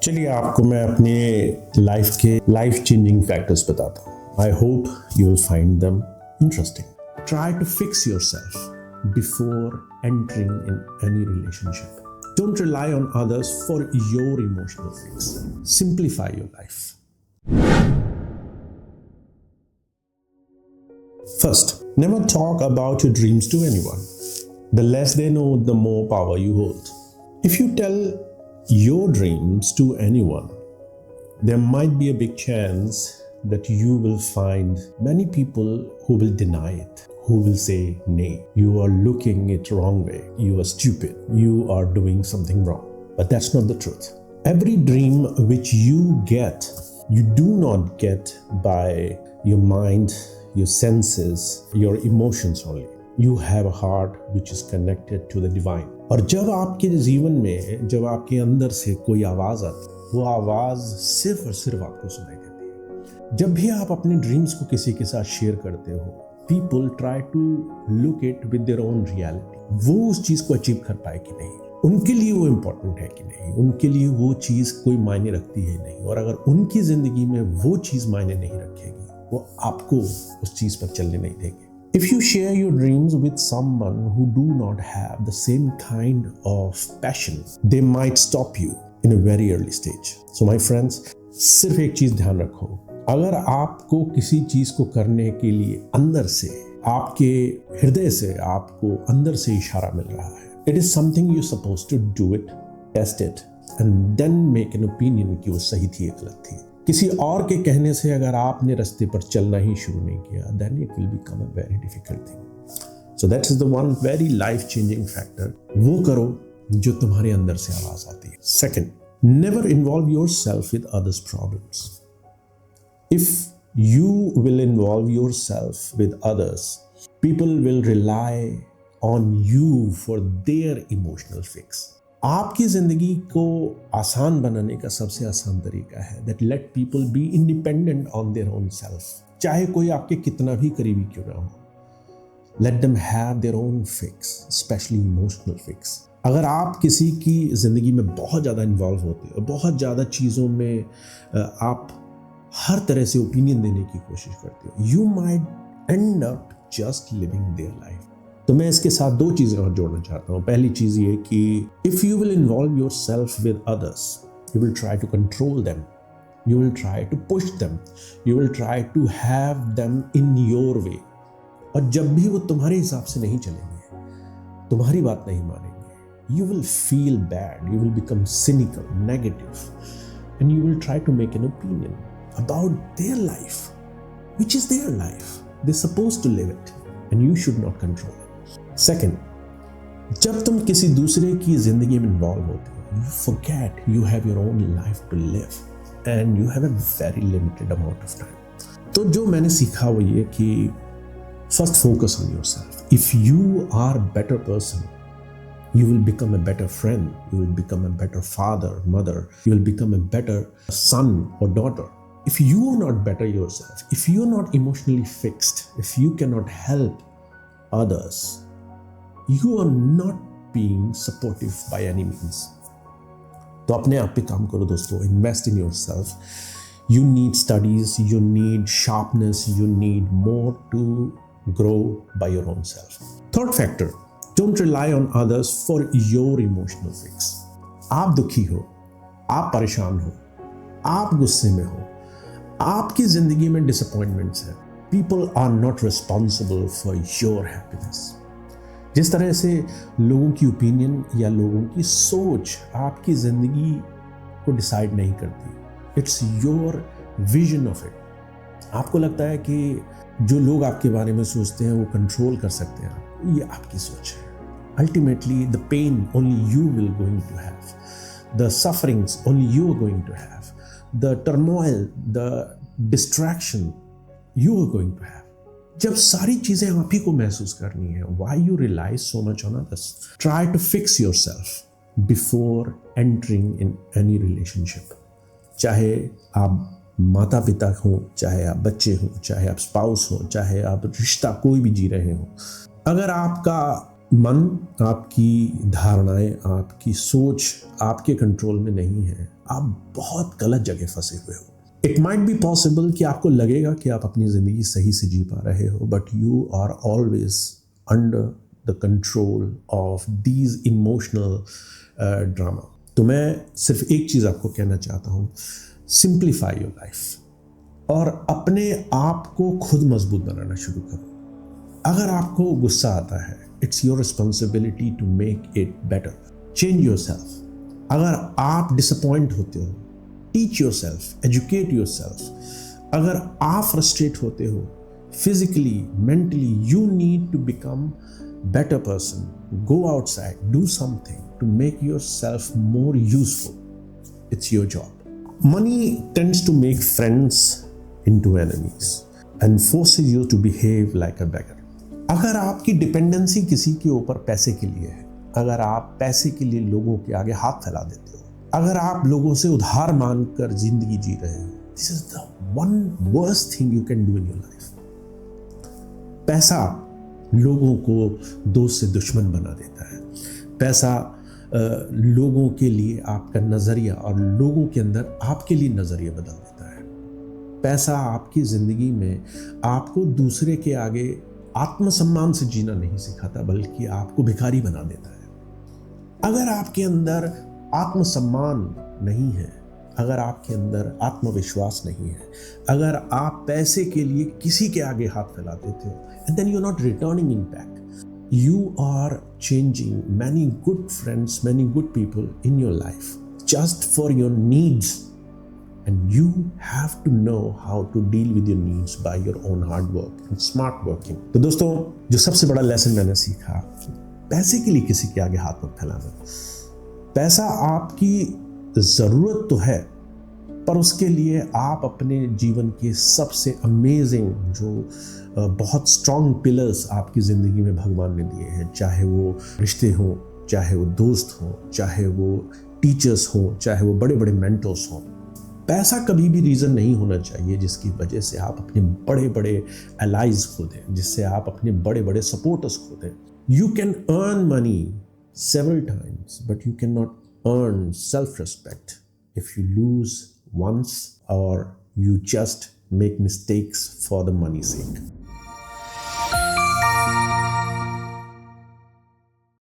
चलिए आपको मैं अपने लाइफ के लाइफ चेंजिंग फैक्टर्स बताता हूँ। I hope you will find them interesting. Try to fix yourself before entering in any relationship. Don't rely on others for your emotional fix. Simplify your life. First, never talk about your dreams to anyone. The less they know, the more power you hold. If you tell your dreams to anyone, there might be a big chance that you will find many people who will deny it, who will say, nay, you are looking it wrong way, you are stupid, you are doing something wrong. But that's not the truth. Every dream which you get, you do not get by your mind, your senses, your emotions only. You have a heart which is connected to the divine. और जब आपके जीवन में, जब आपके अंदर से कोई आवाज आती है, वो आवाज सिर्फ और सिर्फ आपको सुनाई देती है। जब भी आप अपने ड्रीम्स को किसी के साथ शेयर करते हो, people try to look it with their own reality. वो उस चीज को अचीव कर पाए कि नहीं, उनके लिए वो इम्पोर्टेंट है कि नहीं, उनके लिए वो चीज कोई मायने रखती है नहीं। और अगर उनकी जिंदगी में वो चीज मायने नहीं रखेगी, वो आपको उस चीज पर चलने नहीं देंगे। If you share your dreams with someone who do not have the same kind of passion, they might stop you in a very early stage. So my friends, सिर्फ एक चीज ध्यान रखो, अगर आपको किसी चीज को करने के लिए अंदर से, आपके हृदय से आपको अंदर से इशारा मिल रहा है, it is something you're supposed to do it, test it and then make an opinion कि वो सही थी या गलत थी। किसी और के कहने से अगर आपने रास्ते पर चलना ही शुरू नहीं किया, then it will become a very difficult thing. So that is the one very life changing factor. वो करो जो तुम्हारे अंदर से आवाज आती है। Second, never involve yourself with others' problems. If you will involve yourself with others, people will rely on you for their emotional fix. आपकी जिंदगी को आसान बनाने का सबसे आसान तरीका है that let people be independent on their own self. चाहे कोई आपके कितना भी करीबी क्यों ना हो, let them have their own fix, especially emotional fix. अगर आप किसी की जिंदगी में बहुत ज़्यादा इन्वॉल्व होते हो, बहुत ज़्यादा चीज़ों में आप हर तरह से ओपिनियन देने की कोशिश करते हो, you might end up just living their life. तो मैं इसके साथ दो चीज़ें और जोड़ना चाहता हूँ। पहली चीज़ ये कि if you will involve yourself with others, you will try to control them, you will try to push them, you will try to have them in your way. और जब भी वो तुम्हारे हिसाब से नहीं चलेंगे, तुम्हारी बात नहीं मानेंगे, you will feel bad, you will become cynical, negative, and you will try to make an opinion about their life, which is their life. They're supposed to live it, and you should not control it. Second, जब तुम किसी दूसरे की जिंदगी में involve होते हो, you forget you have your own life to live and you have a very limited amount of time. तो जो मैंने सीखा वो ये कि first focus on yourself. If you are a better person, you will become a better friend, you will become a better father, mother, you will become a better son or daughter. If you are not better yourself, if you are not emotionally fixed, if you cannot help others, you are not being supportive by any means. तो अपने आप पे काम करो दोस्तों, invest in yourself. You need studies, you need sharpness, you need more to grow by your own self. Third factor, don't rely on others for your emotional fix. आप दुखी हो, आप परेशान हो, आप गुस्से में हो, आपकी जिंदगी में disappointments हैं, people are not responsible for your happiness. जिस तरह से लोगों की ओपिनियन या लोगों की सोच आपकी ज़िंदगी को डिसाइड नहीं करती, it's your vision of it. आपको लगता है कि जो लोग आपके बारे में सोचते हैं वो कंट्रोल कर सकते हैं, ये आपकी सोच है। Ultimately the pain only you will going to have, the sufferings only you are going to have, the turmoil, the distraction you are going to have. जब सारी चीजें आप ही को महसूस करनी है, why you rely so much on others? Try to fix yourself before entering in any relationship. चाहे आप माता पिता हो, चाहे आप बच्चे हो, चाहे आप स्पाउस हो, चाहे आप रिश्ता कोई भी जी रहे हो, अगर आपका मन, आपकी धारणाएं, आपकी सोच आपके कंट्रोल में नहीं है। आप बहुत गलत जगह फंसे हुए हो। इट माइट बी पॉसिबल कि आपको लगेगा कि आप अपनी ज़िंदगी सही से जी पा रहे हो, but you are always under the control of these emotional drama. तो मैं सिर्फ एक चीज़ आपको कहना चाहता हूँ, सिंप्लीफाई योर लाइफ और अपने आप को खुद मजबूत बनाना शुरू करो। अगर आपको गुस्सा आता है, it's your responsibility to make it better. Change yourself. अगर आप डिसअपॉइंट होते हो, teach yourself, educate yourself. अगर आप फ्रस्ट्रेट होते हो physically, mentally, you need to become better person. Go outside, do something to make yourself more useful. It's your job. Money tends to make friends into enemies and forces you to behave like a beggar. अगर आपकी dependency किसी के ऊपर पैसे के लिए है, अगर आप पैसे के लिए लोगों के आगे हाथ फैला देते हो, अगर आप लोगों से उधार मांगकर जिंदगी जी रहे हो, this is the one worst thing you can do in your life. पैसा लोगों को दोस्त से दुश्मन बना देता है। पैसा लोगों के लिए आपका नज़रिया और लोगों के अंदर आपके लिए नज़रिया बदल देता है। पैसा आपकी ज़िंदगी में आपको दूसरे के आगे आत्मसम्मान से जीना नहीं सिखाता, बल्कि आपको भिखारी बना देता है। अगर आपके अंदर आत्मसम्मान नहीं है, अगर आपके अंदर आत्मविश्वास नहीं है, अगर आप पैसे के लिए किसी के आगे हाथ फैला देते हो, and then you're not returning it back. You are changing many good friends, many good people in your life just for your needs, and you have to know how to deal with your needs by your own hard work and smart working. तो दोस्तों, जो सबसे बड़ा lesson मैंने सीखा, पैसे के लिए किसी के आगे हाथ मत फैलाना। पैसा आपकी ज़रूरत तो है, पर उसके लिए आप अपने जीवन के सबसे अमेजिंग जो बहुत स्ट्रॉन्ग पिलर्स आपकी ज़िंदगी में भगवान ने दिए हैं, चाहे वो रिश्ते हों, चाहे वो दोस्त हों, चाहे वो टीचर्स हों, चाहे वो बड़े बड़े मेंटर्स हों। पैसा कभी भी रीज़न नहीं होना चाहिए जिसकी वजह से आप अपने बड़े बड़े एलाइज खो दें, जिससे आप अपने बड़े बड़े सपोर्टर्स खो दें। You can earn money several times, but you cannot earn self-respect if you lose once or you just make mistakes for the money's sake.